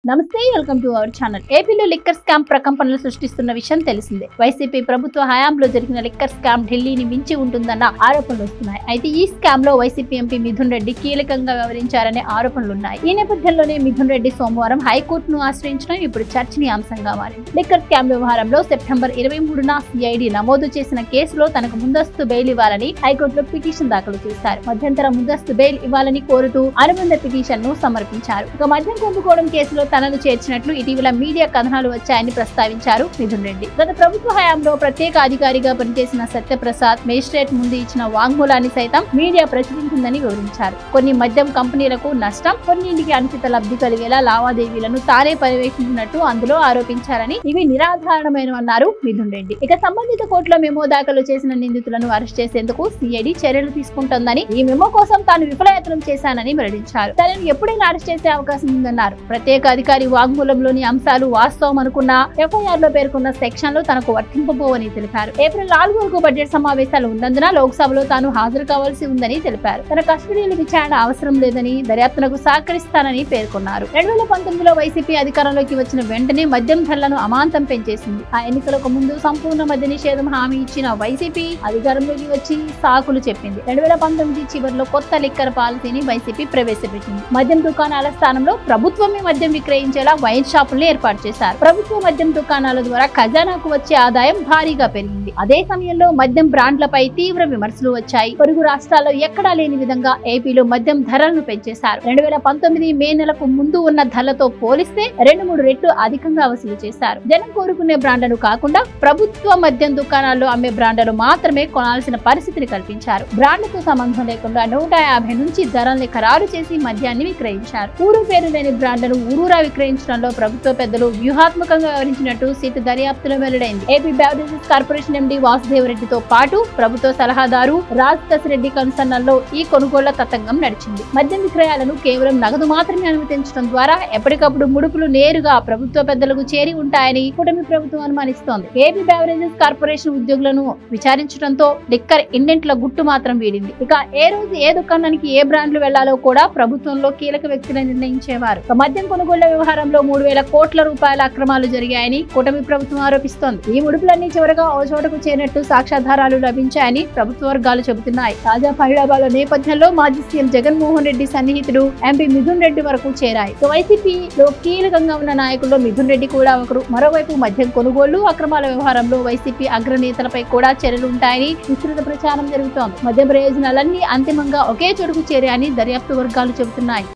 నమస్తే welcome to our channel. ఏపీలో liquor scam ప్రకంపనలు సృష్టిస్తున్న విషయం తెలిసిందే. వైసీపీ ప్రభుత్వ హయాంలో జరిగిన లిక్కర్ స్కామ్ ఢిల్లీని మించి ఉంటుందన్న ఆరోపణలు వస్తున్నాయి. అయితే ఈ స్కామ్ లో వైసీపీ ఎంపీ మిథున్ రెడ్డి కీలకంగా వ్యవహరించారనే ఆరోపణలున్నాయి. ఈ నేపథ్యంలోనే మిథున్ రెడ్డి సోమవారం హైకోర్టును ఆశ్రయించడం ఇప్పుడు చర్చనీయాంశంగా మారింది. లిక్కర్ స్కామ్ వ్యవహారంలో సెప్టెంబర్ 23న సిఐడి నమోదు చేసిన కేసులో తనకు ముందస్తు బెయిల్ ఇవ్వాలని హైకోర్టులో పిటిషన్ దాఖలు చేశారు. మధ్యంతర ముందస్తు బెయిల్ ఇవ్వాలని కోరుతూ అనుబంధ పిటిషన్ ను సమర్పించారు. ఇక మద్యం కుంభకోణం కేసులో తనను చేర్చినట్లు ఇటీవల మీడియా కథనాలు వచ్చాయని ప్రస్తావించారు మిథున్ రెడ్డి. గత ప్రభుత్వ హయాంలో ప్రత్యేక అధికారిగా పనిచేసిన సత్యప్రసాద్ మేజిస్ట్రేట్ ముందు ఇచ్చిన వాంగ్మూలాన్ని సైతం మీడియా ప్రచురించిందని వివరించారు. కొన్ని మద్యం కంపెనీలకు నష్టం, కొన్నింటికి అనుచిత లబ్ధి కలిగేలా లావాదేవీలను తానే పర్యవేక్షించినట్టు అందులో ఆరోపించారని ఇవి నిరాధారణమైనవన్నారు మిథున్ రెడ్డి. ఇక సంబంధిత కోర్టులో మెమో దాఖలు చేసిన నిందితులను అరెస్ట్ చేసేందుకు సిఐడి చర్యలు తీసుకుంటోందని, ఈ మెమో కోసం తాను విఫలయత్నం చేశానని వెల్లడించారు. తనను ఎప్పుడైనా అరెస్ట్ చేసే అవకాశం ఉందన్నారు. ప్రత్యేక అధికారి వాంగ్మూలంలోని అంశాలు వాస్తవం అనుకున్న ఎఫ్ఐఆర్ లో పేర్కొన్న సెక్షన్లు తనకు వర్తింపబోవని తెలిపారు. ఏప్రిల్ 4 వరకు బడ్జెట్ సమావేశాలు ఉన్నందున లోక్సభలో తాను హాజరు కావాల్సి ఉందని తెలిపారు. తన కస్టడీలో విచారణ అవసరం లేదని, దర్యాప్తునకు సహకరిస్తానని పేర్కొన్నారు. 2019లో వైసీపీ అధికారంలోకి వచ్చిన వెంటనే మద్యం ధరలను అమాంతం పెంచేసింది. ఆ ఎన్నికలకు ముందు సంపూర్ణ మద్య నిషేధం హామీ ఇచ్చిన వైసీపీ అధికారంలోకి వచ్చి సాకులు చెప్పింది. 2019 చివరిలో కొత్త లిక్కర్ పాలసీని వైసీపీ ప్రవేశపెట్టింది. మద్యం దుకాణాల స్థానంలో ప్రభుత్వమే మద్యం విక్రయించేలా వైన్ షాపులను ఏర్పాటు చేశారు. ప్రభుత్వ మద్యం దుకాణాల ద్వారా ఖజానాకు వచ్చే ఆదాయం భారీగా పెరిగింది. అదే సమయంలో మద్యం బ్రాండ్లపై తీవ్ర విమర్శలు వచ్చాయి. పొరుగు రాష్ట్రాల్లో ఎక్కడా లేని విధంగా ఏపీలో మద్యం ధరలను పెంచేశారు. 2019 మే నెలకు ముందు ఉన్న ధరలతో పోలిస్తే 2-3 రెట్లు అధికంగా వసూలు చేశారు. జనం కోరుకునే బ్రాండ్లను కాకుండా ప్రభుత్వ మద్యం దుకాణాల్లో అమ్మే బ్రాండ్లు మాత్రమే కొనాల్సిన పరిస్థితిని కల్పించారు. బ్రాండ్లతో సంబంధం లేకుండా 150 నుంచి ధరల్ని ఖరారు చేసి మద్యాన్ని విక్రయించారు. ఊరు పేరు లేని బ్రాండ్లను ఊరూరా విక్రయించడంలో ప్రభుత్వ పెద్దలు వ్యూహాత్మకంగా వ్యవహరించినట్టు సిట్ దర్యాప్తులో వెల్లడైంది. ఏపీ బెవరేజెస్ కార్పొరేషన్ ఎండీ వాసుదేవరెడ్డితో పాటు ప్రభుత్వ సలహాదారు రాజ్ రెడ్డి కన్సర్న్లో ఈ కొనుగోళ్ల తతంగం నడిచింది. మద్యం విక్రయాలను కేవలం నగదు మాత్రమే అనుమతించడం ద్వారా ఎప్పటికప్పుడు ముడుపులు నేరుగా ప్రభుత్వ పెద్దలకు చేరి ఉంటాయని కూటమి ప్రభుత్వం అనుమానిస్తోంది. ఏపీ బెవరేజెస్ కార్పొరేషన్ ఉద్యోగులను విచారించడంతో లిక్కర్ ఇండెంట్ల గుట్టు మాత్రం వీడింది. ఇక ఏ రోజు ఏ దుకాణానికి ఏ బ్రాండ్లు వెళ్లాలో కూడా ప్రభుత్వంలో కీలక వ్యక్తులు నిర్ణయించేవారు. మద్యం కొనుగోళ్ల వ్యవహారంలో 3,000 కోట్ల రూపాయల అక్రమాలు జరిగాయని కూటమి ప్రభుత్వం ఆరోపిస్తోంది. ఈ ముడుపులన్నీ చివరగా ఓ చోటకు చేరినట్టు సాక్ష్యాధారాలు లభించాయని ప్రభుత్వ వర్గాలు చెబుతున్నాయి. తాజా పరిణామాల నేపథ్యంలో మాజీ సీఎం జగన్మోహన్ రెడ్డి సన్నిహితుడు ఎంపీ మిథున్ రెడ్డి వరకు చేరాయి. వైసీపీలో కీలకంగా ఉన్న నాయకుల్లో మిథున్ రెడ్డి కూడా ఒకరు. మరోవైపు మద్యం కొనుగోళ్లు అక్రమాల వ్యవహారంలో వైసీపీ అగ్రనేతలపై కూడా చర్యలు ఉంటాయని విస్తృత ప్రచారం జరుగుతోంది. మద్యం ప్రయోజనాలన్నీ అంతిమంగా ఒకే చోటుకు చేరాయని దర్యాప్తు వర్గాలు చెబుతున్నాయి.